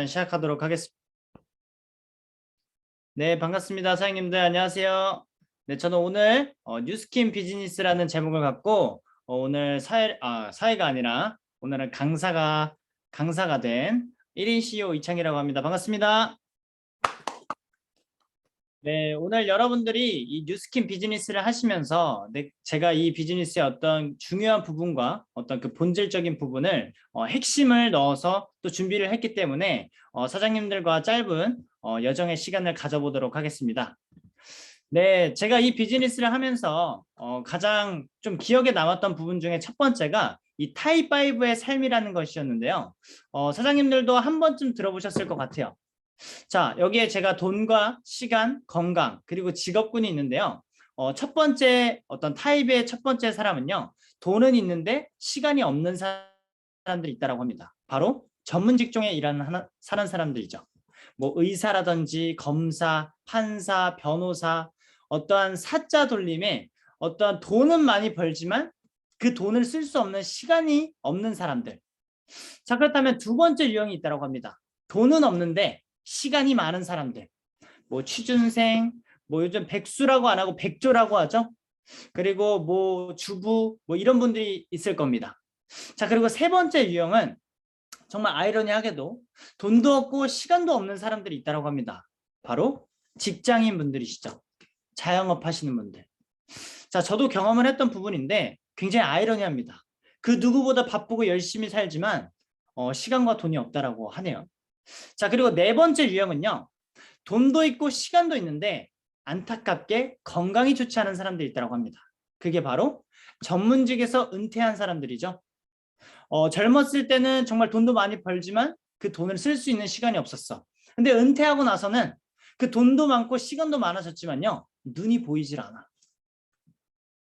시작하도록 하겠습니다. 네, 반갑습니다. 사장님들 안녕하세요. 네, 저는 오늘 뉴스킨 비즈니스라는 제목을 갖고 오늘 사회가 아니라 오늘은 강사가 된 1인 CEO 이창이라고 합니다. 반갑습니다. 네, 오늘 여러분들이 이 뉴스킨 비즈니스를 하시면서 제가 이 비즈니스의 어떤 중요한 부분과 어떤 그 본질적인 부분을 핵심을 넣어서 또 준비를 했기 때문에 사장님들과 짧은 여정의 시간을 가져보도록 하겠습니다. 네, 제가 이 비즈니스를 하면서 가장 좀 기억에 남았던 부분 중에 첫 번째가 이 타입5의 삶이라는 것이었는데요. 사장님들도 한 번쯤 들어보셨을 것 같아요. 자, 여기에 제가 돈과 시간, 건강, 그리고 직업군이 있는데요. 첫 번째 어떤 타입의 첫 번째 사람은요. 돈은 있는데 시간이 없는 사람들이 있다고 합니다. 바로 전문 직종에 사는 사람들이죠. 뭐 의사라든지 검사, 판사, 변호사, 어떠한 사자 돌림에 어떠한 돈은 많이 벌지만 그 돈을 쓸 수 없는 시간이 없는 사람들. 자, 그렇다면 두 번째 유형이 있다고 합니다. 돈은 없는데 시간이 많은 사람들, 뭐 취준생, 뭐 요즘 백수라고 안 하고 백조라고 하죠. 그리고 뭐 주부, 뭐 이런 분들이 있을 겁니다. 자, 그리고 세 번째 유형은 정말 아이러니하게도 돈도 없고 시간도 없는 사람들이 있다고 합니다. 바로 직장인 분들이시죠. 자영업 하시는 분들. 자, 저도 경험을 했던 부분인데 굉장히 아이러니합니다. 그 누구보다 바쁘고 열심히 살지만 시간과 돈이 없다라고 하네요. 자, 그리고 네 번째 유형은요. 돈도 있고 시간도 있는데 안타깝게 건강이 좋지 않은 사람들이 있다고 합니다. 그게 바로 전문직에서 은퇴한 사람들이죠. 젊었을 때는 정말 돈도 많이 벌지만 그 돈을 쓸 수 있는 시간이 없었어. 근데 은퇴하고 나서는 그 돈도 많고 시간도 많아졌지만요. 눈이 보이질 않아.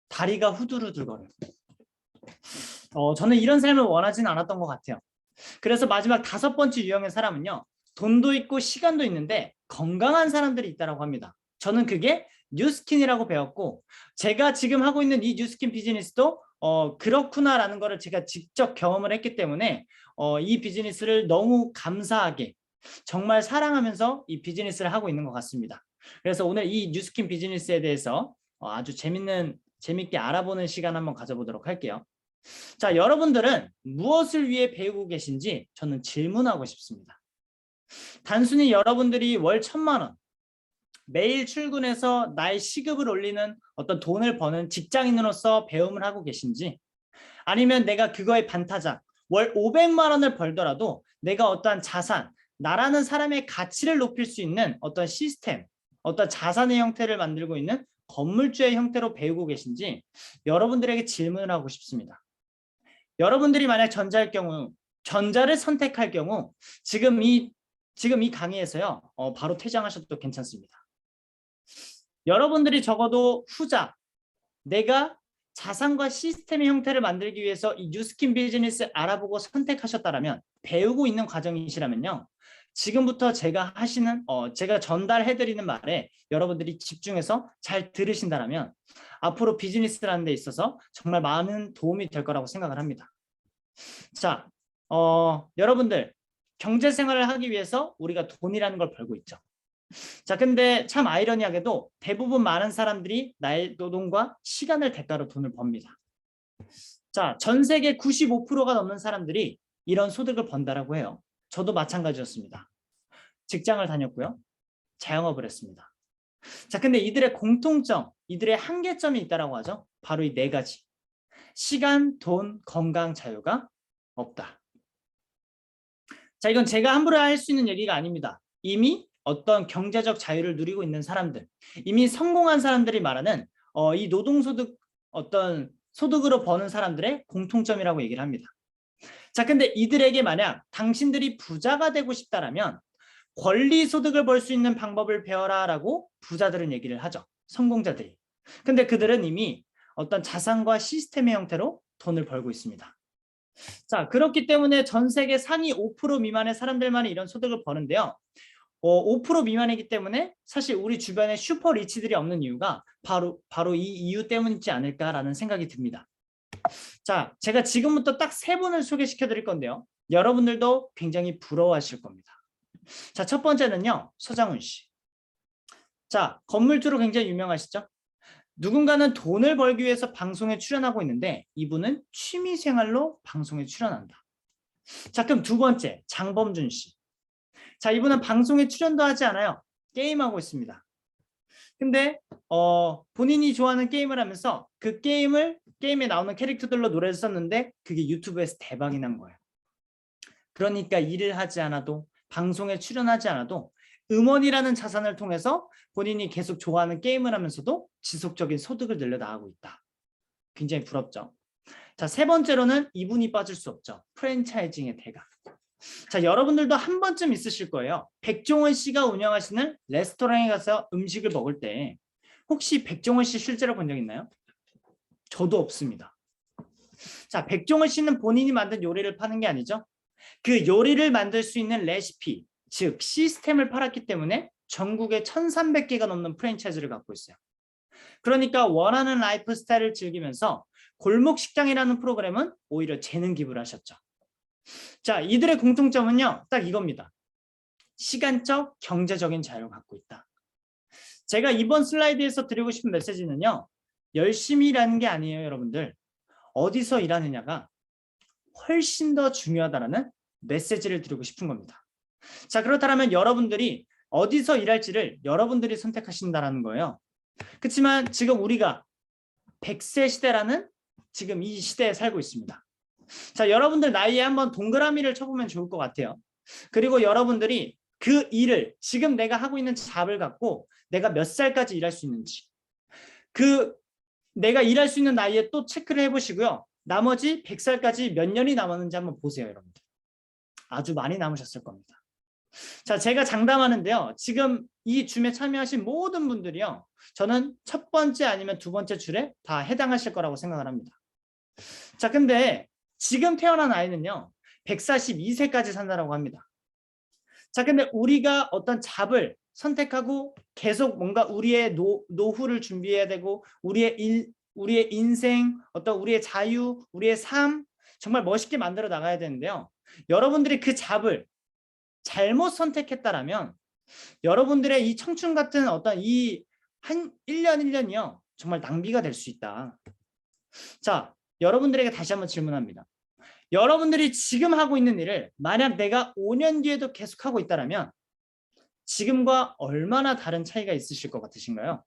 다리가 후들후들거려요. 저는 이런 삶을 원하진 않았던 것 같아요. 그래서 마지막 다섯 번째 유형의 사람은요. 돈도 있고 시간도 있는데 건강한 사람들이 있다고 합니다. 저는 그게 뉴스킨이라고 배웠고 제가 지금 하고 있는 이 뉴스킨 비즈니스도 그렇구나라는 거를 제가 직접 경험을 했기 때문에 이 비즈니스를 너무 감사하게 정말 사랑하면서 이 비즈니스를 하고 있는 것 같습니다. 그래서 오늘 이 뉴스킨 비즈니스에 대해서 아주 재밌게 알아보는 시간 한번 가져보도록 할게요. 자, 여러분들은 무엇을 위해 배우고 계신지 저는 질문하고 싶습니다. 단순히 여러분들이 월 1,000만 원, 매일 출근해서 나의 시급을 올리는 어떤 돈을 버는 직장인으로서 배움을 하고 계신지, 아니면 내가 그거의 반타작, 월 500만 원을 벌더라도 내가 어떠한 자산, 나라는 사람의 가치를 높일 수 있는 어떤 시스템, 어떤 자산의 형태를 만들고 있는 건물주의 형태로 배우고 계신지 여러분들에게 질문을 하고 싶습니다. 여러분들이 만약 전자를 선택할 경우 지금 이 강의에서요 바로 퇴장하셔도 괜찮습니다. 여러분들이 적어도 후자, 내가 자산과 시스템의 형태를 만들기 위해서 이 뉴스킨 비즈니스 알아보고 선택하셨다면, 배우고 있는 과정이시라면요, 지금부터 제가 전달해드리는 말에 여러분들이 집중해서 잘 들으신다면 앞으로 비즈니스라는 데 있어서 정말 많은 도움이 될 거라고 생각을 합니다. 자, 여러분들 경제 생활을 하기 위해서 우리가 돈이라는 걸 벌고 있죠. 자, 근데 참 아이러니하게도 대부분 많은 사람들이 나의 노동과 시간을 대가로 돈을 법니다. 자, 전 세계 95%가 넘는 사람들이 이런 소득을 번다라고 해요. 저도 마찬가지였습니다. 직장을 다녔고요. 자영업을 했습니다. 자, 근데 이들의 공통점, 이들의 한계점이 있다라고 하죠. 바로 이 네 가지. 시간, 돈, 건강, 자유가 없다. 자, 이건 제가 함부로 할 수 있는 얘기가 아닙니다. 이미 어떤 경제적 자유를 누리고 있는 사람들, 이미 성공한 사람들이 말하는 이 노동소득, 어떤 소득으로 버는 사람들의 공통점이라고 얘기를 합니다. 자, 근데 이들에게 만약 당신들이 부자가 되고 싶다라면 권리소득을 벌 수 있는 방법을 배워라라고 부자들은 얘기를 하죠. 성공자들이. 근데 그들은 이미 어떤 자산과 시스템의 형태로 돈을 벌고 있습니다. 자, 그렇기 때문에 전 세계 상위 5% 미만의 사람들만이 이런 소득을 버는데요. 5% 미만이기 때문에 사실 우리 주변에 슈퍼 리치들이 없는 이유가 바로 이 이유 때문이지 않을까라는 생각이 듭니다. 자, 제가 지금부터 딱 세 분을 소개시켜 드릴 건데요. 여러분들도 굉장히 부러워하실 겁니다. 자, 첫 번째는요, 서장훈 씨. 자, 건물주로 굉장히 유명하시죠? 누군가는 돈을 벌기 위해서 방송에 출연하고 있는데 이분은 취미생활로 방송에 출연한다. 자, 그럼 두 번째, 장범준 씨. 자, 이분은 방송에 출연도 하지 않아요. 게임하고 있습니다. 근데 본인이 좋아하는 게임을 하면서 그 게임에 나오는 캐릭터들로 노래를 썼는데 그게 유튜브에서 대박이 난 거예요. 그러니까 일을 하지 않아도 방송에 출연하지 않아도 음원이라는 자산을 통해서 본인이 계속 좋아하는 게임을 하면서도 지속적인 소득을 늘려나가고 있다. 굉장히 부럽죠. 자, 세 번째로는 이분이 빠질 수 없죠. 프랜차이징의 대가. 자, 여러분들도 한 번쯤 있으실 거예요. 백종원 씨가 운영하시는 레스토랑에 가서 음식을 먹을 때 혹시 백종원 씨 실제로 본 적 있나요? 저도 없습니다. 자, 백종원 씨는 본인이 만든 요리를 파는 게 아니죠. 그 요리를 만들 수 있는 레시피, 즉 시스템을 팔았기 때문에 전국에 1,300개가 넘는 프랜차이즈를 갖고 있어요. 그러니까 원하는 라이프 스타일을 즐기면서 골목 식당이라는 프로그램은 오히려 재능 기부를 하셨죠. 자, 이들의 공통점은요, 딱 이겁니다. 시간적, 경제적인 자유를 갖고 있다. 제가 이번 슬라이드에서 드리고 싶은 메시지는요, 열심히 일하는 게 아니에요, 여러분들. 어디서 일하느냐가 훨씬 더 중요하다는 메시지를 드리고 싶은 겁니다. 자, 그렇다면 여러분들이 어디서 일할지를 여러분들이 선택하신다는 거예요. 그렇지만 지금 우리가 100세 시대라는 지금 이 시대에 살고 있습니다. 자, 여러분들 나이에 한번 동그라미를 쳐보면 좋을 것 같아요. 그리고 여러분들이 그 일을 지금 내가 하고 있는 잡을 갖고 내가 몇 살까지 일할 수 있는지 그 내가 일할 수 있는 나이에 또 체크를 해보시고요. 나머지 100살까지 몇 년이 남았는지 한번 보세요, 여러분들. 아주 많이 남으셨을 겁니다. 자, 제가 장담하는데요. 지금 이 줌에 참여하신 모든 분들이요. 저는 첫 번째 아니면 두 번째 줄에 다 해당하실 거라고 생각을 합니다. 자, 근데 지금 태어난 아이는요. 142세까지 산다라고 합니다. 자, 근데 우리가 어떤 잡을 선택하고 계속 뭔가 우리의 노후를 준비해야 되고 우리의 인생, 어떤 우리의 자유, 우리의 삶 정말 멋있게 만들어 나가야 되는데요. 여러분들이 그 잡을 잘못 선택했다라면 여러분들의 이 청춘 같은 어떤 이 한 1년 1년이요. 정말 낭비가 될 수 있다. 자, 여러분들에게 다시 한번 질문합니다. 여러분들이 지금 하고 있는 일을 만약 내가 5년 뒤에도 계속하고 있다면 지금과 얼마나 다른 차이가 있으실 것 같으신가요?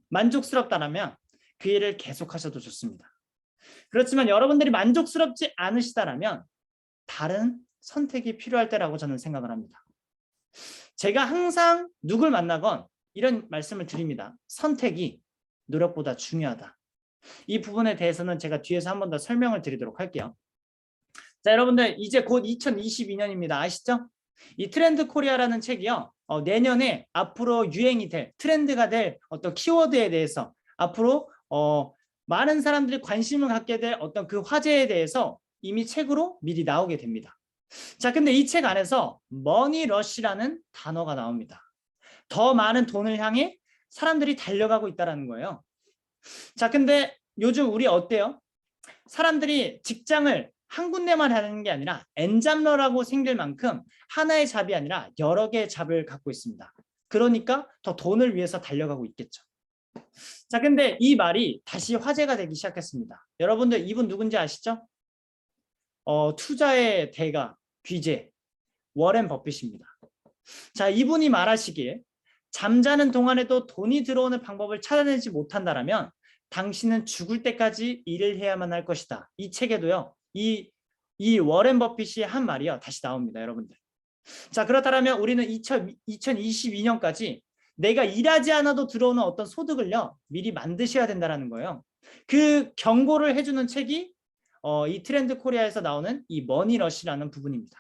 만족스럽다면 그 일을 계속하셔도 좋습니다. 그렇지만 여러분들이 만족스럽지 않으시다면 다른 선택이 필요할 때라고 저는 생각을 합니다. 제가 항상 누굴 만나건 이런 말씀을 드립니다. 선택이 노력보다 중요하다. 이 부분에 대해서는 제가 뒤에서 한 번 더 설명을 드리도록 할게요. 자, 여러분들 이제 곧 2022년입니다. 아시죠? 이 트렌드 코리아라는 책이요. 내년에 앞으로 유행이 될 트렌드가 될 어떤 키워드에 대해서 앞으로 많은 사람들이 관심을 갖게 될 어떤 그 화제에 대해서 이미 책으로 미리 나오게 됩니다. 자, 근데 이 책 안에서 머니러시라는 단어가 나옵니다. 더 많은 돈을 향해 사람들이 달려가고 있다는 거예요. 자, 근데 요즘 우리 어때요? 사람들이 직장을 한 군데만 하는 게 아니라 엔잡러라고 생길 만큼 하나의 잡이 아니라 여러 개의 잡을 갖고 있습니다. 그러니까 더 돈을 위해서 달려가고 있겠죠. 자, 근데 이 말이 다시 화제가 되기 시작했습니다. 여러분들 이분 누군지 아시죠? 투자의 대가, 귀재, 워렌 버핏입니다. 자, 이분이 말하시기에 잠자는 동안에도 돈이 들어오는 방법을 찾아내지 못한다면 당신은 죽을 때까지 일을 해야만 할 것이다. 이 책에도요. 이 워렌 버핏이 한 말이요. 다시 나옵니다. 여러분들. 자, 그렇다면 우리는 2022년까지 내가 일하지 않아도 들어오는 어떤 소득을요. 미리 만드셔야 된다는 거예요. 그 경고를 해주는 책이 이 트렌드 코리아에서 나오는 이 머니러시라는 부분입니다.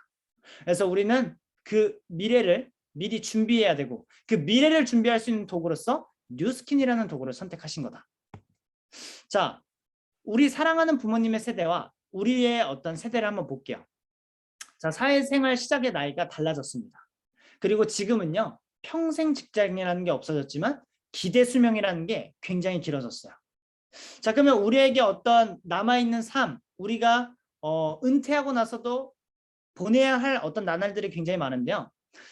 그래서 우리는 그 미래를 미리 준비해야 되고 그 미래를 준비할 수 있는 도구로서 뉴스킨이라는 도구를 선택하신 거다. 자, 우리 사랑하는 부모님의 세대와 우리의 어떤 세대를 한번 볼게요. 자, 사회생활 시작의 나이가 달라졌습니다. 그리고 지금은요. 평생 직장이라는 게 없어졌지만 기대 수명이라는 게 굉장히 길어졌어요. 자, 그러면 우리에게 어떤 남아있는 삶, 우리가 은퇴하고 나서도 보내야 할 어떤 나날들이 굉장히 많은데요.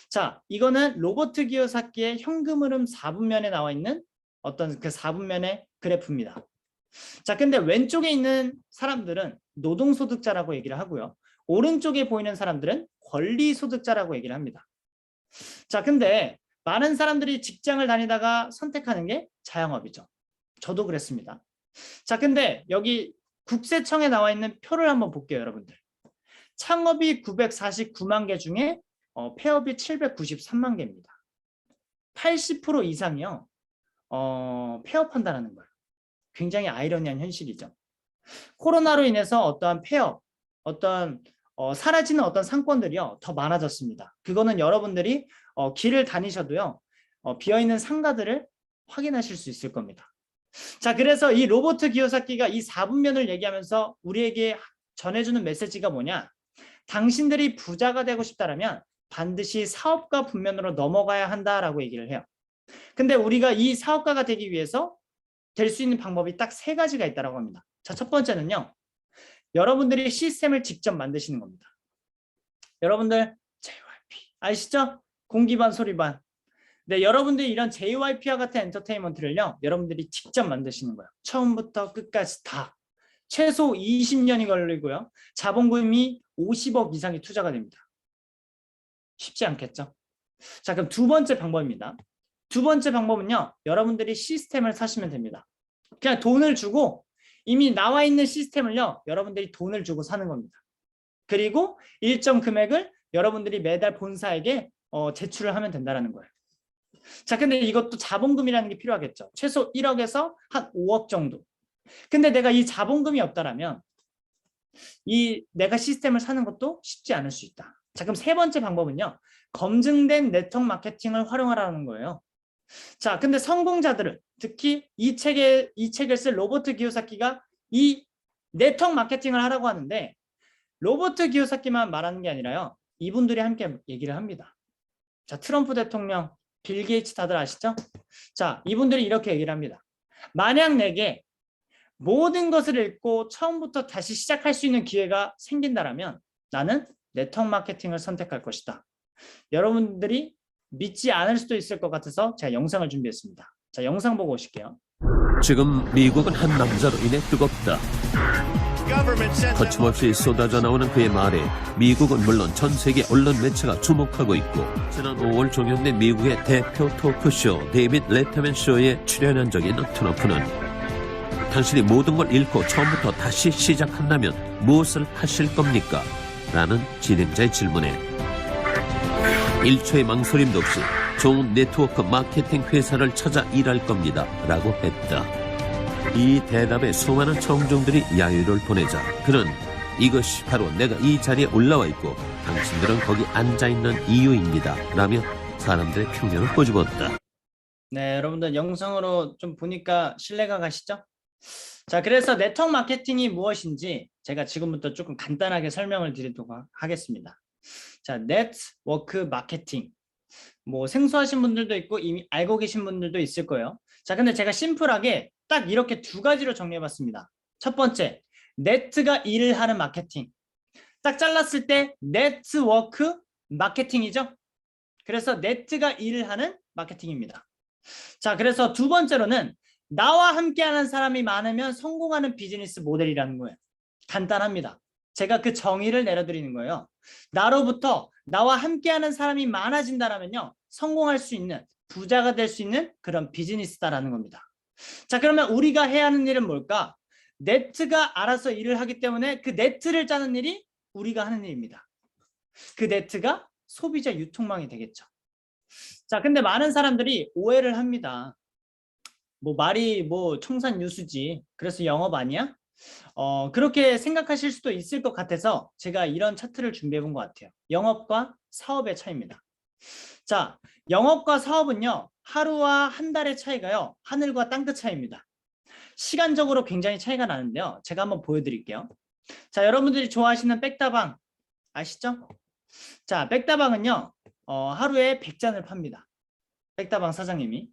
자, 이거는 로버트 기요사키의 현금 흐름 4분면에 나와 있는 어떤 그 4분면의 그래프입니다. 자, 근데 왼쪽에 있는 사람들은 노동소득자라고 얘기를 하고요. 오른쪽에 보이는 사람들은 권리소득자라고 얘기를 합니다. 자, 근데 많은 사람들이 직장을 다니다가 선택하는 게 자영업이죠. 저도 그랬습니다. 자, 근데 여기 국세청에 나와 있는 표를 한번 볼게요, 여러분들. 창업이 949만 개 중에 폐업이 793만 개입니다. 80% 이상이요. 폐업한다는 거예요. 굉장히 아이러니한 현실이죠. 코로나로 인해서 어떠한 폐업, 어떤 사라지는 어떤 상권들이요 더 많아졌습니다. 그거는 여러분들이 길을 다니셔도요 비어있는 상가들을 확인하실 수 있을 겁니다. 자, 그래서 이 로버트 기요사키가 이 4분면을 얘기하면서 우리에게 전해주는 메시지가 뭐냐? 당신들이 부자가 되고 싶다면 반드시 사업가 분면으로 넘어가야 한다라고 얘기를 해요. 근데 우리가 이 사업가가 되기 위해서 될 수 있는 방법이 딱 3가지가 있다고 합니다. 자, 첫 번째는요. 여러분들이 시스템을 직접 만드시는 겁니다. 여러분들 JYP 아시죠? 공기반 소리반. 네, 여러분들이 이런 JYP와 같은 엔터테인먼트를요. 여러분들이 직접 만드시는 거예요. 처음부터 끝까지 다. 최소 20년이 걸리고요. 자본금이 50억 이상이 투자가 됩니다. 쉽지 않겠죠? 자, 그럼 두 번째 방법입니다. 두 번째 방법은요. 여러분들이 시스템을 사시면 됩니다. 그냥 돈을 주고 이미 나와 있는 시스템을요. 여러분들이 돈을 주고 사는 겁니다. 그리고 일정 금액을 여러분들이 매달 본사에게 제출을 하면 된다는 거예요. 자, 근데 이것도 자본금이라는 게 필요하겠죠. 최소 1억에서 한 5억 정도. 근데 내가 이 자본금이 없다라면 내가 시스템을 사는 것도 쉽지 않을 수 있다. 자, 그럼 세 번째 방법은요. 검증된 네트워크 마케팅을 활용하라는 거예요. 자, 근데 성공자들은 특히 이 책을 쓸 로버트 기요사키가 이 네트워크 마케팅을 하라고 하는데 로버트 기요사키만 말하는 게 아니라요. 이분들이 함께 얘기를 합니다. 자, 트럼프 대통령, 빌 게이츠 다들 아시죠? 자, 이분들이 이렇게 얘기를 합니다. 만약 내게 모든 것을 잃고 처음부터 다시 시작할 수 있는 기회가 생긴다라면 나는 네트워크 마케팅을 선택할 것이다. 여러분들이 믿지 않을 수도 있을 것 같아서 제가 영상을 준비했습니다. 자, 영상 보고 오실게요. 지금 미국은 한 남자로 인해 뜨겁다. 거침없이 쏟아져 나오는 그의 말에 미국은 물론 전 세계 언론 매체가 주목하고 있고 지난 5월 종영된 미국의 대표 토크쇼 데이빗 레터맨 쇼에 출연한 적이 있는 트럼프는 당신이 모든 걸 잃고 처음부터 다시 시작한다면 무엇을 하실 겁니까? 라는 진행자의 질문에 1초의 망설임도 없이 좋은 네트워크 마케팅 회사를 찾아 일할 겁니다. 라고 했다. 이 대답에 수많은 청중들이 야유를 보내자 그는 이것이 바로 내가 이 자리에 올라와 있고 당신들은 거기 앉아있는 이유입니다. 라며 사람들의 편견을 꼬집었다. 네, 여러분들 영상으로 좀 보니까 신뢰가 가시죠? 자, 그래서 네트워크 마케팅이 무엇인지 제가 지금부터 조금 간단하게 설명을 드리도록 하겠습니다. 자, 네트워크 마케팅. 뭐 생소하신 분들도 있고 이미 알고 계신 분들도 있을 거예요. 자, 근데 제가 심플하게 딱 이렇게 2가지로 정리해봤습니다. 첫 번째, 네트가 일을 하는 마케팅. 딱 잘랐을 때 네트워크 마케팅이죠. 그래서 네트가 일을 하는 마케팅입니다. 자, 그래서 두 번째로는 나와 함께하는 사람이 많으면 성공하는 비즈니스 모델이라는 거예요. 간단합니다. 제가 그 정의를 내려드리는 거예요. 나로부터 나와 함께하는 사람이 많아진다면요, 성공할 수 있는, 부자가 될 수 있는 그런 비즈니스다라는 겁니다. 자, 그러면 우리가 해야 하는 일은 뭘까? 네트가 알아서 일을 하기 때문에 그 네트를 짜는 일이 우리가 하는 일입니다. 그 네트가 소비자 유통망이 되겠죠. 자, 근데 많은 사람들이 오해를 합니다. 뭐 말이 뭐 청산유수지, 그래서 영업 아니야? 그렇게 생각하실 수도 있을 것 같아서 제가 이런 차트를 준비해 본 것 같아요. 영업과 사업의 차이입니다. 자, 영업과 사업은요, 하루와 한 달의 차이가요, 하늘과 땅끝 차이입니다. 시간적으로 굉장히 차이가 나는데요. 제가 한번 보여드릴게요. 자, 여러분들이 좋아하시는 백다방 아시죠? 자, 백다방은요, 하루에 100잔을 팝니다. 백다방 사장님이.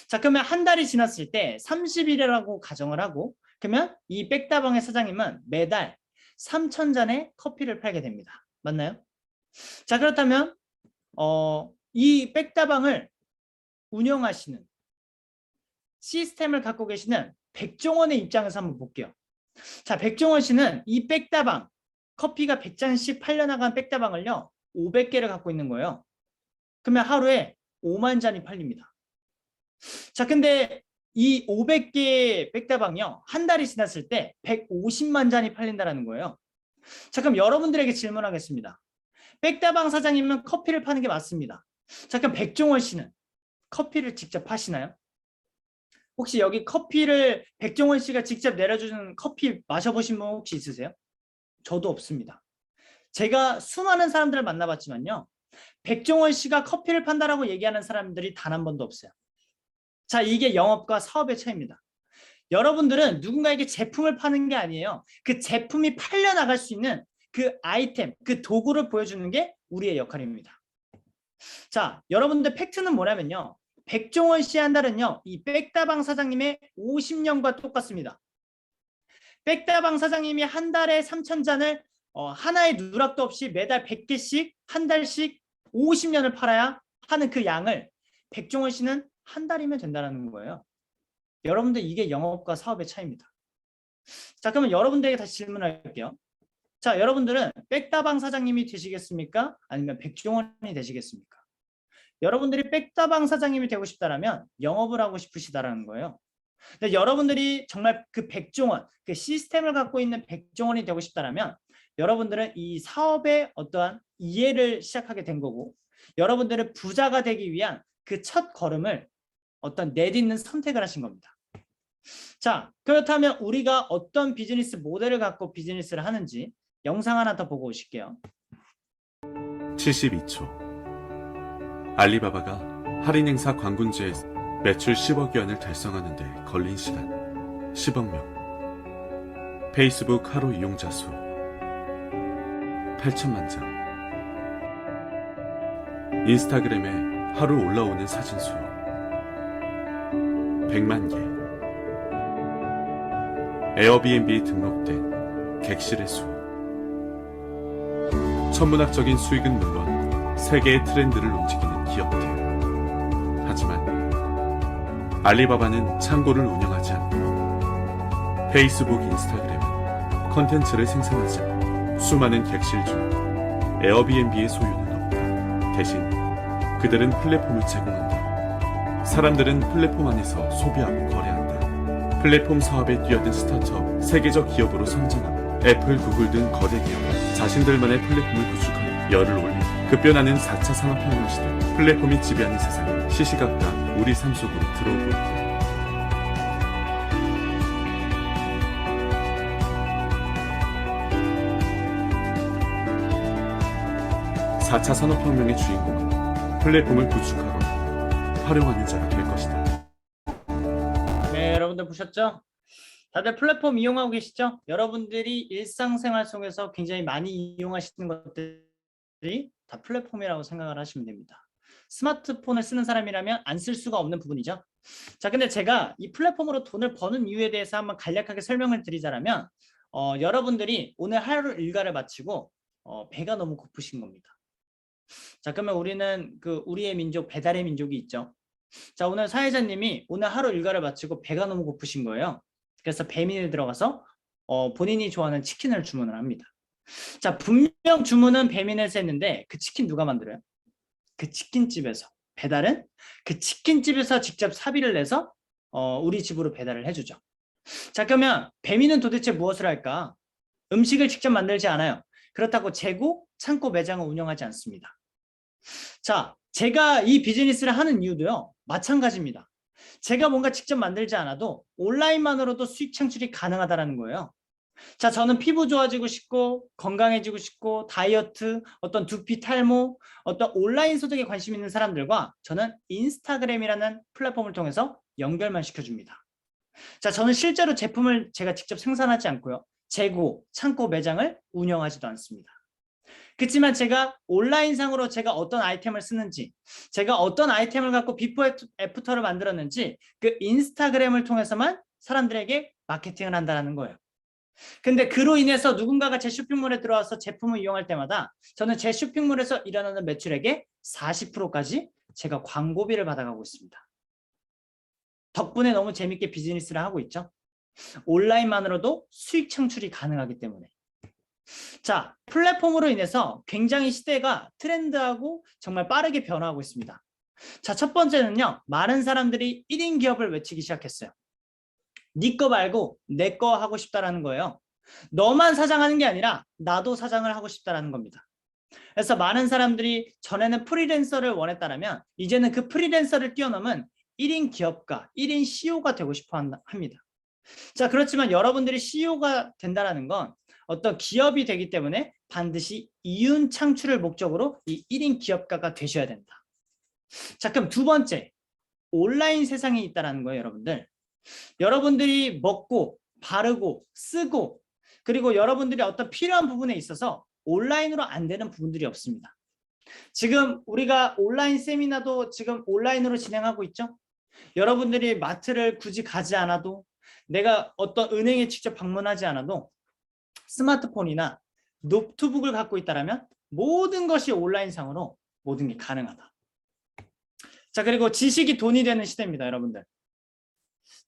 자, 그러면 한 달이 지났을 때 30일이라고 가정을 하고, 그러면 이 백다방의 사장님은 매달 3,000잔의 커피를 팔게 됩니다. 맞나요? 자, 그렇다면 이 백다방을 운영하시는 시스템을 갖고 계시는 백종원의 입장에서 한번 볼게요. 자, 백종원 씨는 이 백다방, 커피가 100잔씩 팔려나간 백다방을요, 500개를 갖고 있는 거예요. 그러면 하루에 5만 잔이 팔립니다. 자, 근데 이 500개 백다방이요, 한 달이 지났을 때 150만 잔이 팔린다는 거예요. 자, 그럼 여러분들에게 질문하겠습니다. 백다방 사장님은 커피를 파는 게 맞습니다. 자, 그럼 백종원 씨는 커피를 직접 하시나요? 혹시 여기 커피를 백종원 씨가 직접 내려주는 커피 마셔보신 분 혹시 있으세요? 저도 없습니다. 제가 수많은 사람들을 만나봤지만요, 백종원 씨가 커피를 판다라고 얘기하는 사람들이 단 한 번도 없어요. 자, 이게 영업과 사업의 차이입니다. 여러분들은 누군가에게 제품을 파는 게 아니에요. 그 제품이 팔려나갈 수 있는 그 아이템, 그 도구를 보여주는 게 우리의 역할입니다. 자, 여러분들 팩트는 뭐냐면요, 백종원 씨의 한 달은요, 이 백다방 사장님의 50년과 똑같습니다. 백다방 사장님이 한 달에 3,000잔을 하나의 누락도 없이 매달 100개씩 한 달씩 50년을 팔아야 하는 그 양을 백종원 씨는 한 달이면 된다는 거예요. 여러분들, 이게 영업과 사업의 차이입니다. 자, 그러면 여러분들에게 다시 질문할게요. 자, 여러분들은 백다방 사장님이 되시겠습니까? 아니면 백종원이 되시겠습니까? 여러분들이 백다방 사장님이 되고 싶다라면 영업을 하고 싶으시다라는 거예요. 근데 여러분들이 정말 그 백종원, 그 시스템을 갖고 있는 백종원이 되고 싶다라면 여러분들은 이 사업의 어떠한 이해를 시작하게 된 거고, 여러분들은 부자가 되기 위한 그 첫 걸음을 어떤 내딛는 선택을 하신 겁니다. 자, 그렇다면 우리가 어떤 비즈니스 모델을 갖고 비즈니스를 하는지 영상 하나 더 보고 오실게요. 72초. 알리바바가 할인 행사 광군주에서 매출 10억 위안을 달성하는 데 걸린 시간 10억 명. 페이스북 하루 이용자 수 8천만 장. 인스타그램에 하루 올라오는 사진 수 100만 개. 에어비앤비에 등록된 객실의 수. 천문학적인 수익은 물론 세계의 트렌드를 움직이는 기업들. 하지만 알리바바는 창고를 운영하지 않고 페이스북, 인스타그램 콘텐츠를 생산하지 않고 수많은 객실 중 에어비앤비의 소유는 없다. 대신 그들은 플랫폼을 제공한다. 사람들은 플랫폼 안에서 소비하고 거래한다. 플랫폼 사업에 뛰어든 스타트업, 세계적 기업으로 성장하고 애플, 구글 등 거대 기업 자신들만의 플랫폼을 구축하며 열을 올리고 급변하는 4차 산업혁명 시대, 플랫폼이 지배하는 세상이 시시각각 우리 삶 속으로 들어오고 있다. 4차 산업혁명의 주인공은 플랫폼을 구축하고 활용하는 자가 될 것이다. 네, 여러분들 보셨죠? 다들 플랫폼 이용하고 계시죠? 여러분들이 일상생활 속에서 굉장히 많이 이용하시는 것들이 다 플랫폼이라고 생각을 하시면 됩니다. 스마트폰을 쓰는 사람이라면 안 쓸 수가 없는 부분이죠. 자, 근데 제가 이 플랫폼으로 돈을 버는 이유에 대해서 한번 간략하게 설명을 드리자면, 여러분들이 오늘 하루 일과를 마치고 배가 너무 고프신 겁니다. 자, 그러면 우리는 우리의 민족, 배달의 민족이 있죠. 자, 오늘 사회자님이 오늘 하루 일과를 마치고 배가 너무 고프신 거예요. 그래서 배민에 들어가서 본인이 좋아하는 치킨을 주문을 합니다. 자, 분명 주문은 배민에서 했는데 그 치킨 누가 만들어요? 그 치킨집에서. 배달은 그 치킨집에서 직접 사비를 내서 우리 집으로 배달을 해주죠. 자, 그러면 배민은 도대체 무엇을 할까? 음식을 직접 만들지 않아요. 그렇다고 재고, 창고, 매장을 운영하지 않습니다. 자, 제가 이 비즈니스를 하는 이유도요, 마찬가지입니다. 제가 뭔가 직접 만들지 않아도 온라인만으로도 수익 창출이 가능하다는 거예요. 자, 저는 피부 좋아지고 싶고 건강해지고 싶고 다이어트, 어떤 두피 탈모, 어떤 온라인 소득에 관심 있는 사람들과 저는 인스타그램이라는 플랫폼을 통해서 연결만 시켜줍니다. 자, 저는 실제로 제품을 제가 직접 생산하지 않고요, 재고, 창고, 매장을 운영하지도 않습니다. 그렇지만 제가 온라인상으로 제가 어떤 아이템을 쓰는지, 제가 어떤 아이템을 갖고 비포 애프터를 만들었는지 그 인스타그램을 통해서만 사람들에게 마케팅을 한다는 거예요. 근데 그로 인해서 누군가가 제 쇼핑몰에 들어와서 제품을 이용할 때마다 저는 제 쇼핑몰에서 일어나는 매출액의 40%까지 제가 광고비를 받아가고 있습니다. 덕분에 너무 재밌게 비즈니스를 하고 있죠. 온라인만으로도 수익 창출이 가능하기 때문에. 자, 플랫폼으로 인해서 굉장히 시대가 트렌드하고 정말 빠르게 변화하고 있습니다. 자, 첫 번째는요. 많은 사람들이 1인 기업을 외치기 시작했어요. 네 거 말고 내 거 하고 싶다라는 거예요. 너만 사장하는 게 아니라 나도 사장을 하고 싶다라는 겁니다. 그래서 많은 사람들이 전에는 프리랜서를 원했다면 이제는 그 프리랜서를 뛰어넘은 1인 기업가, 1인 CEO가 되고 싶어 합니다. 자, 그렇지만 여러분들이 CEO가 된다는 건 어떤 기업이 되기 때문에 반드시 이윤 창출을 목적으로 이 1인 기업가가 되셔야 된다. 자, 그럼 두 번째, 온라인 세상에 있다는 거예요, 여러분들. 여러분들이 먹고 바르고 쓰고 그리고 여러분들이 어떤 필요한 부분에 있어서 온라인으로 안 되는 부분들이 없습니다. 지금 우리가 온라인 세미나도 지금 온라인으로 진행하고 있죠. 여러분들이 마트를 굳이 가지 않아도 내가 어떤 은행에 직접 방문하지 않아도 스마트폰이나 노트북을 갖고 있다면 모든 것이 온라인상으로 모든 게 가능하다. 자, 그리고 지식이 돈이 되는 시대입니다, 여러분들.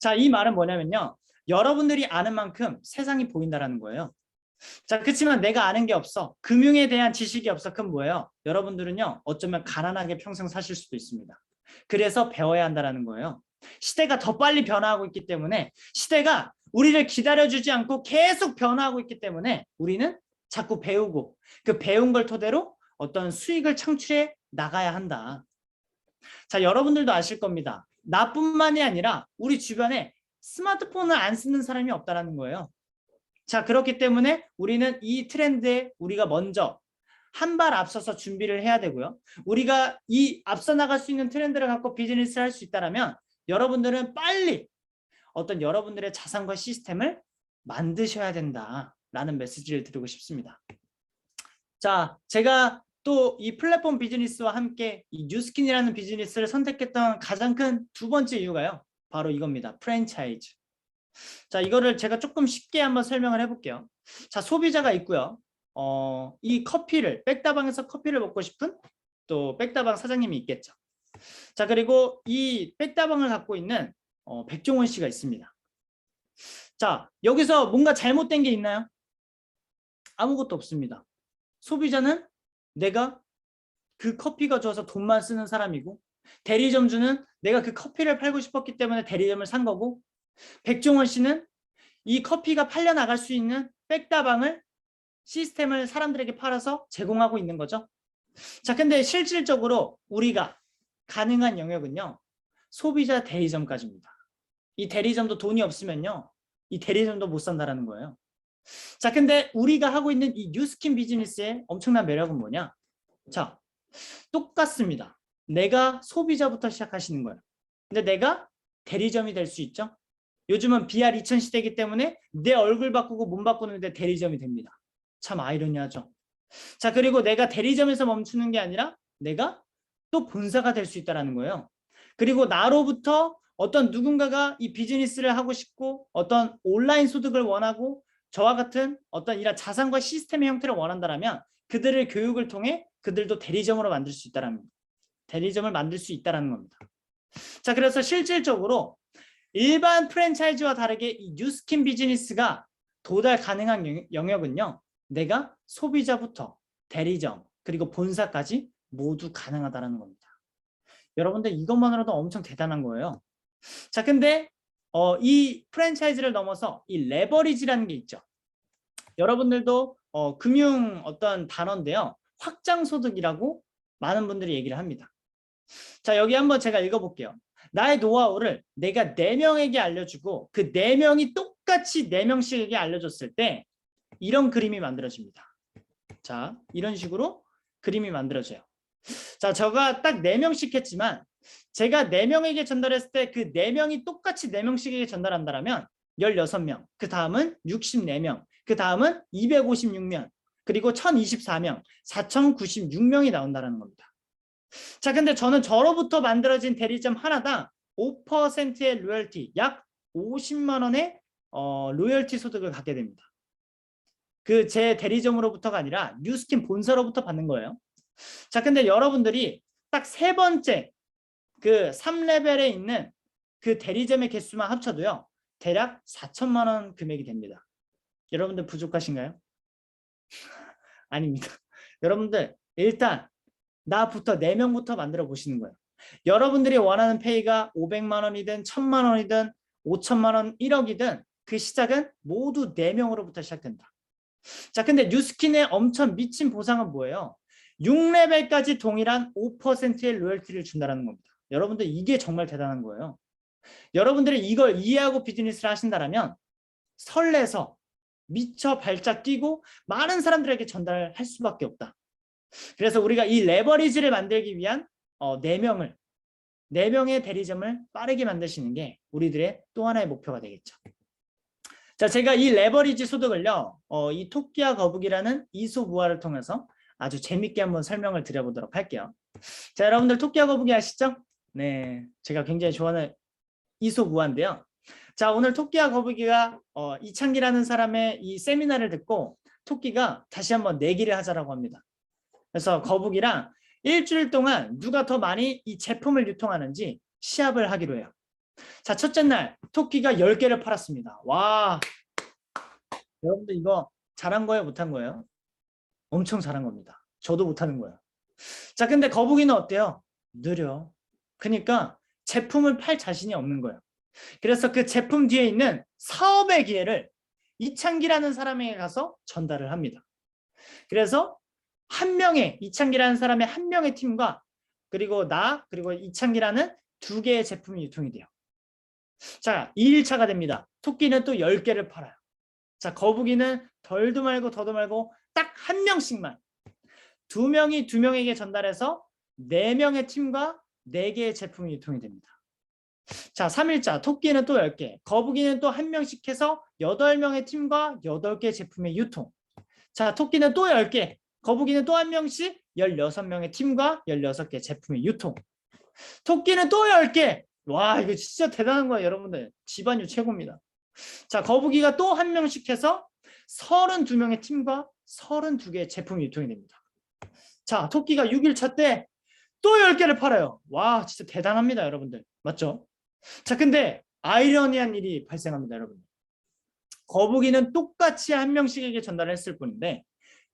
자, 이 말은 뭐냐면요. 여러분들이 아는 만큼 세상이 보인다라는 거예요. 자, 그렇지만 내가 아는 게 없어. 금융에 대한 지식이 없어. 그럼 뭐예요? 여러분들은요. 어쩌면 가난하게 평생 사실 수도 있습니다. 그래서 배워야 한다라는 거예요. 시대가 더 빨리 변화하고 있기 때문에 시대가 우리를 기다려주지 않고 계속 변화하고 있기 때문에 우리는 자꾸 배우고 그 배운 걸 토대로 어떤 수익을 창출해 나가야 한다. 자, 여러분들도 아실 겁니다. 나뿐만이 아니라 우리 주변에 스마트폰을 안 쓰는 사람이 없다라는 거예요. 자, 그렇기 때문에 우리는 이 트렌드에 우리가 먼저 한 발 앞서서 준비를 해야 되고요. 우리가 이 앞서 나갈 수 있는 트렌드를 갖고 비즈니스를 할 수 있다면 여러분들은 빨리 어떤 여러분들의 자산과 시스템을 만드셔야 된다라는 메시지를 드리고 싶습니다. 자, 제가 또 이 플랫폼 비즈니스와 함께 이 뉴스킨이라는 비즈니스를 선택했던 가장 큰 두 번째 이유가요. 바로 이겁니다. 프랜차이즈. 자, 이거를 제가 조금 쉽게 한번 설명을 해볼게요. 자, 소비자가 있고요. 이 커피를 백다방에서 커피를 먹고 싶은 또 백다방 사장님이 있겠죠. 자, 그리고 이 백다방을 갖고 있는 백종원 씨가 있습니다. 자, 여기서 뭔가 잘못된 게 있나요? 아무것도 없습니다. 소비자는 내가 그 커피가 좋아서 돈만 쓰는 사람이고 대리점주는 내가 그 커피를 팔고 싶었기 때문에 대리점을 산 거고 백종원 씨는 이 커피가 팔려 나갈 수 있는 백다방을 시스템을 사람들에게 팔아서 제공하고 있는 거죠. 자, 근데 실질적으로 우리가 가능한 영역은요. 소비자 대리점까지입니다. 이 대리점도 돈이 없으면요. 이 대리점도 못 산다라는 거예요. 자, 근데 우리가 하고 있는 이 뉴스킨 비즈니스의 엄청난 매력은 뭐냐? 자, 똑같습니다. 내가 소비자부터 시작하시는 거예요. 근데 내가 대리점이 될 수 있죠. 요즘은 BR 2000 시대이기 때문에 내 얼굴 바꾸고 몸 바꾸는데 대리점이 됩니다. 참 아이러니하죠. 자, 그리고 내가 대리점에서 멈추는 게 아니라 내가 또 본사가 될 수 있다는 거예요. 그리고 나로부터 어떤 누군가가 이 비즈니스를 하고 싶고 어떤 온라인 소득을 원하고 저와 같은 어떤 이런 자산과 시스템의 형태를 원한다면 그들을 교육을 통해 그들도 대리점으로 만들 수 있다는 대리점을 만들 수 있다는 겁니다. 자, 그래서 실질적으로 일반 프랜차이즈와 다르게 이 뉴스킨 비즈니스가 도달 가능한 영역은요. 내가 소비자부터 대리점 그리고 본사까지 모두 가능하다는 겁니다. 여러분들 이것만으로도 엄청 대단한 거예요. 자, 근데 이 프랜차이즈를 넘어서 이 레버리지라는 게 있죠. 여러분들도 금융 어떤 단어인데요. 확장소득이라고 많은 분들이 얘기를 합니다. 자, 여기 한번 제가 읽어볼게요. 나의 노하우를 내가 4명에게 알려주고 그 4명이 똑같이 4명씩에게 알려줬을 때 이런 그림이 만들어집니다. 자, 이런 식으로 그림이 만들어져요. 자, 제가 딱 4명씩 했지만 제가 4명에게 전달했을 때 그 4명이 똑같이 4명씩에게 전달한다면 16명, 그 다음은 64명, 그 다음은 256명, 그리고 1024명, 4096명이 나온다는 겁니다. 자, 근데 저는 저로부터 만들어진 대리점 하나당 5%의 로열티, 약 50만 원의 로열티 소득을 갖게 됩니다. 그 제 대리점으로부터가 아니라 뉴스킨 본사로부터 받는 거예요. 자, 근데 여러분들이 딱 세 번째 그 3레벨에 있는 그 대리점의 개수만 합쳐도요. 대략 4천만 원 금액이 됩니다. 여러분들 부족하신가요? 아닙니다. 여러분들 일단 나부터 4명부터 만들어 보시는 거예요. 여러분들이 원하는 페이가 500만 원이든 1000만 원이든 5천만 원, 1억이든 그 시작은 모두 4명으로부터 시작된다. 자, 근데 뉴스킨의 엄청 미친 보상은 뭐예요? 6레벨까지 동일한 5%의 로열티를 준다는 겁니다. 여러분들 이게 정말 대단한 거예요. 여러분들이 이걸 이해하고 비즈니스를 하신다면 설레서 미쳐 발작 뛰고 많은 사람들에게 전달할 수밖에 없다. 그래서 우리가 이 레버리지를 만들기 위한 4명의 대리점을 빠르게 만드시는 게 우리들의 또 하나의 목표가 되겠죠. 자, 제가 이 레버리지 소득을요, 이 토끼와 거북이라는 이소무화를 통해서 아주 재밌게 한번 설명을 드려보도록 할게요. 자, 여러분들 토끼와 거북이 아시죠? 네, 제가 굉장히 좋아하는 이소무화인데요. 자, 오늘 토끼와 거북이가 이창기라는 사람의 이 세미나를 듣고 토끼가 다시 한번 내기를 하자라고 합니다. 그래서 거북이랑 일주일 동안 누가 더 많이 이 제품을 유통하는지 시합을 하기로 해요. 자, 첫째 날 토끼가 10개를 팔았습니다. 와, 여러분들 이거 잘한 거예요? 못한 거예요? 엄청 잘한 겁니다. 저도 못하는 거예요. 자, 근데 거북이는 어때요? 느려. 그러니까 제품을 팔 자신이 없는 거예요. 그래서 그 제품 뒤에 있는 사업의 기회를 이창기라는 사람에게 가서 전달을 합니다. 그래서 이창기라는 사람의 한 명의 팀과 그리고 그리고 이창기라는 2개의 제품이 유통이 돼요. 자, 2일차가 됩니다. 토끼는 또 10개를 팔아요. 자, 거북이는 덜도 말고 더도 말고 딱 한 명씩만 2명이 2명에게 전달해서 4명의 팀과 4개의 제품이 유통이 됩니다. 자, 3일차 토끼는 또 10개, 거북이는 또 한 명씩 해서 8명의 팀과 8개 제품의 유통. 자, 토끼는 또 10개, 거북이는 또 한 명씩 16명의 팀과 16개 제품의 유통. 토끼는 또 10개. 와, 이거 진짜 대단한 거예요, 여러분들. 집안일 최고입니다. 자, 거북이가 또 한 명씩 해서 32명의 팀과 32개의 제품이 유통이 됩니다. 자, 토끼가 6일차 때 또 10개를 팔아요. 와, 진짜 대단합니다, 여러분들. 맞죠? 자, 근데 아이러니한 일이 발생합니다, 여러분. 거북이는 똑같이 한 명씩에게 전달을 했을 뿐인데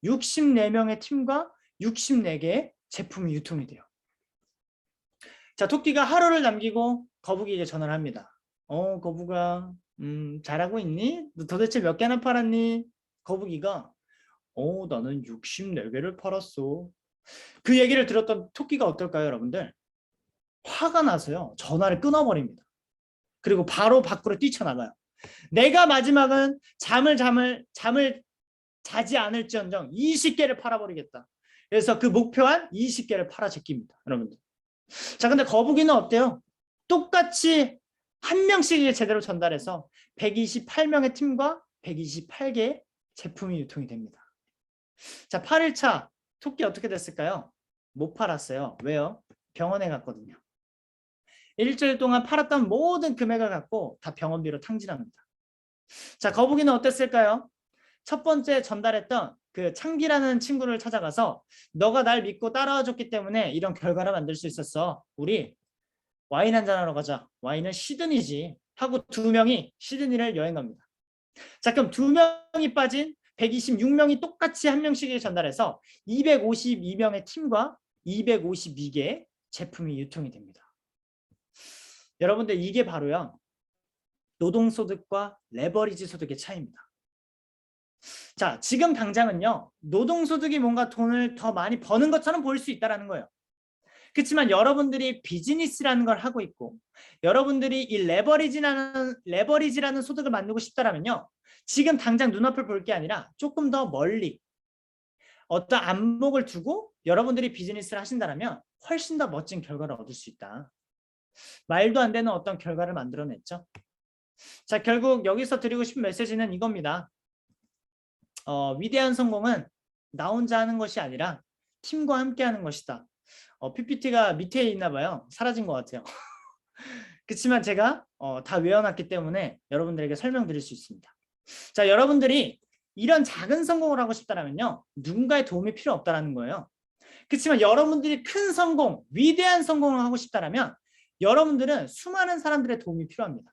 64명의 팀과 64개의 제품이 유통이 돼요. 자, 토끼가 하루를 남기고 거북이에게 전화를 합니다. 거북아, 잘하고 있니? 너 도대체 몇 개나 팔았니? 거북이가 나는 64개를 팔았어. 그 얘기를 들었던 토끼가 어떨까요, 여러분들? 화가 나서요, 전화를 끊어버립니다. 그리고 바로 밖으로 뛰쳐나가요. 내가 마지막은 잠을 자지 않을지언정 20개를 팔아버리겠다. 그래서 그 목표한 20개를 팔아 제낍니다, 여러분들. 자, 근데 거북이는 어때요? 똑같이 한 명씩 제대로 전달해서 128명의 팀과 128개의 제품이 유통이 됩니다. 자, 8일차 토끼 어떻게 됐을까요? 못 팔았어요. 왜요? 병원에 갔거든요. 일주일 동안 팔았던 모든 금액을 갖고 다 병원비로 탕진합니다. 자, 거북이는 어땠을까요? 첫 번째 전달했던 그 창기라는 친구를 찾아가서 너가 날 믿고 따라와 줬기 때문에 이런 결과를 만들 수 있었어. 우리 와인 한잔하러 가자. 와인은 시드니지. 하고 2명이 시드니를 여행 갑니다. 자, 그럼 2명이 빠진 126명이 똑같이 한 명씩에 전달해서 252명의 팀과 252개의 제품이 유통이 됩니다. 여러분들 이게 바로요, 노동소득과 레버리지 소득의 차이입니다. 자, 지금 당장은요, 노동소득이 뭔가 돈을 더 많이 버는 것처럼 보일 수 있다는 거예요. 그렇지만 여러분들이 비즈니스라는 걸 하고 있고 여러분들이 이 레버리지라는 소득을 만들고 싶다면요, 지금 당장 눈앞을 볼 게 아니라 조금 더 멀리 어떤 안목을 두고 여러분들이 비즈니스를 하신다면 훨씬 더 멋진 결과를 얻을 수 있다. 말도 안 되는 어떤 결과를 만들어냈죠. 자, 결국 여기서 드리고 싶은 메시지는 이겁니다. 위대한 성공은 나 혼자 하는 것이 아니라 팀과 함께 하는 것이다. PPT가 밑에 있나 봐요. 사라진 것 같아요. 그렇지만 제가 다 외워놨기 때문에 여러분들에게 설명드릴 수 있습니다. 자, 여러분들이 이런 작은 성공을 하고 싶다면요, 누군가의 도움이 필요 없다는 거예요. 그렇지만 여러분들이 큰 성공, 위대한 성공을 하고 싶다면 여러분들은 수많은 사람들의 도움이 필요합니다.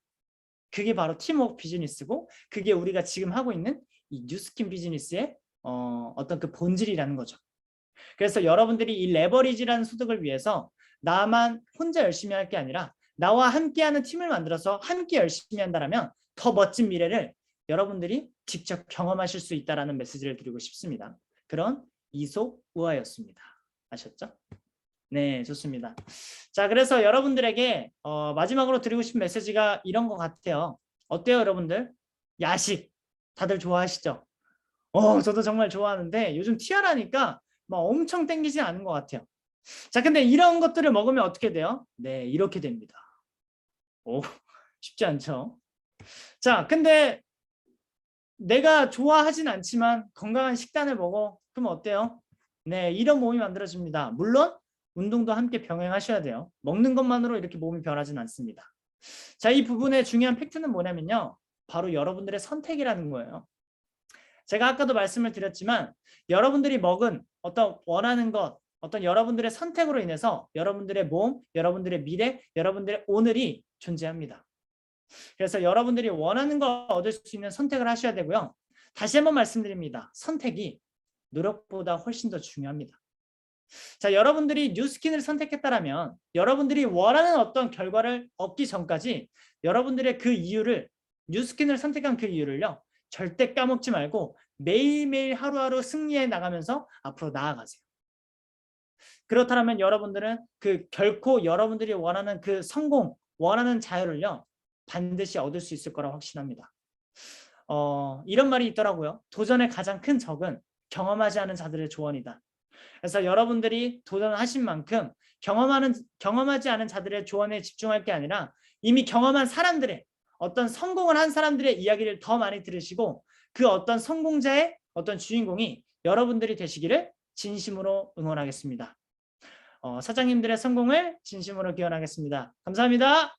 그게 바로 팀워크 비즈니스고 그게 우리가 지금 하고 있는 이 뉴스킨 비즈니스의 어떤 그 본질이라는 거죠. 그래서 여러분들이 이 레버리지라는 소득을 위해서 나만 혼자 열심히 할 게 아니라 나와 함께하는 팀을 만들어서 함께 열심히 한다면 더 멋진 미래를 여러분들이 직접 경험하실 수 있다는 메시지를 드리고 싶습니다. 그런 이솝우화였습니다. 아셨죠? 네, 좋습니다. 자, 그래서 여러분들에게 마지막으로 드리고 싶은 메시지가 이런 것 같아요. 어때요, 여러분들? 야식 다들 좋아하시죠? 저도 정말 좋아하는데 요즘 티아라니까 막 엄청 땡기지 않은 것 같아요. 자, 근데 이런 것들을 먹으면 어떻게 돼요? 네, 이렇게 됩니다. 쉽지 않죠? 자, 근데 내가 좋아하진 않지만 건강한 식단을 먹어. 그럼 어때요? 네, 이런 몸이 만들어집니다. 물론 운동도 함께 병행하셔야 돼요. 먹는 것만으로 이렇게 몸이 변하진 않습니다. 자, 이 부분의 중요한 팩트는 뭐냐면요. 바로 여러분들의 선택이라는 거예요. 제가 아까도 말씀을 드렸지만 여러분들이 먹은 어떤 원하는 것, 어떤 여러분들의 선택으로 인해서 여러분들의 몸, 여러분들의 미래, 여러분들의 오늘이 존재합니다. 그래서 여러분들이 원하는 걸 얻을 수 있는 선택을 하셔야 되고요. 다시 한번 말씀드립니다. 선택이 노력보다 훨씬 더 중요합니다. 자, 여러분들이 뉴스킨을 선택했다면 여러분들이 원하는 어떤 결과를 얻기 전까지 여러분들의 그 이유를 뉴스킨을 선택한 그 이유를요. 절대 까먹지 말고 매일매일 하루하루 승리해 나가면서 앞으로 나아가세요. 그렇다면 여러분들은 결코 여러분들이 원하는 그 성공, 원하는 자유를요. 반드시 얻을 수 있을 거라 확신합니다. 이런 말이 있더라고요. 도전의 가장 큰 적은 경험하지 않은 자들의 조언이다. 그래서 여러분들이 도전하신 만큼 경험하지 않은 자들의 조언에 집중할 게 아니라 이미 경험한 사람들의 어떤 성공을 한 사람들의 이야기를 더 많이 들으시고 그 어떤 성공자의 어떤 주인공이 여러분들이 되시기를 진심으로 응원하겠습니다. 사장님들의 성공을 진심으로 기원하겠습니다. 감사합니다.